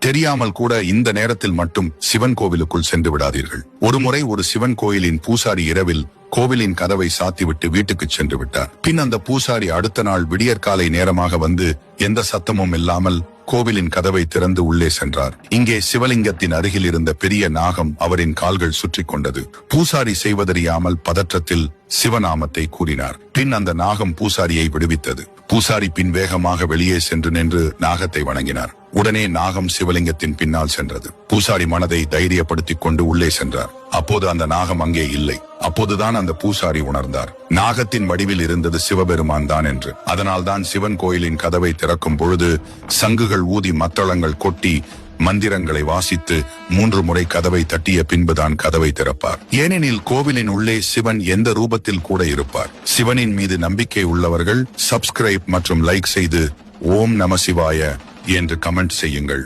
தெரியாமல் கூட இந்த நேரத்தில் மட்டும் சிவன் கோவிலுக்குள் சென்று விடாதீர்கள். ஒருமுறை ஒரு சிவன் கோயிலின் பூசாரி இரவில் கோவிலின் கதவை சாத்திவிட்டு வீட்டுக்கு சென்று விட்டார். பின் அந்த பூசாரி அடுத்த நாள் விடியற்காலை நேரமாக வந்து எந்த சத்தமும் இல்லாமல் கோவிலின் கதவை திறந்து உள்ளே சென்றார். இங்கே சிவலிங்கத்தின் அருகில் இருந்த பெரிய நாகம் அவரின் கால்கள் சுற்றி கொண்டது. பூசாரி செய்வதறியாமல் பதற்றத்தில் சிவநாமத்தை கூறினார். பின் அந்த நாகம் பூசாரியை விடுவித்தது. பூசாரி பின் வேகமாக வெளியே சென்று நின்று நாகத்தை வணங்கினார். உடனே நாகம் சிவலிங்கத்தின் பின்னால் சென்றது. பூசாரி மனதை தைரியப்படுத்திக் கொண்டு உள்ளே சென்றார். அப்போது அந்த நாகம் அங்கே இல்லை. அப்போதுதான் அந்த பூசாரி உணர்ந்தார், நாகத்தின் வடிவில் இருந்தது சிவபெருமான் தான் என்று. அதனால்தான் சிவன் கோயிலின் கதவை திறக்கும் பொழுது சங்குகள் ஊதி மத்தளங்கள் கொட்டி மந்திரங்களை வாசித்து 3 முறை கதவை தட்டிய பின்புதான் கதவை திறப்பார். ஏனெனில் கோவிலின் உள்ளே சிவன் எந்த ரூபத்தில் கூட இருப்பார். சிவனின் மீது நம்பிக்கை உள்ளவர்கள் சப்ஸ்கிரைப் மற்றும் லைக் செய்து ஓம் நம சிவாய என்று கமெண்ட் செய்யுங்கள்.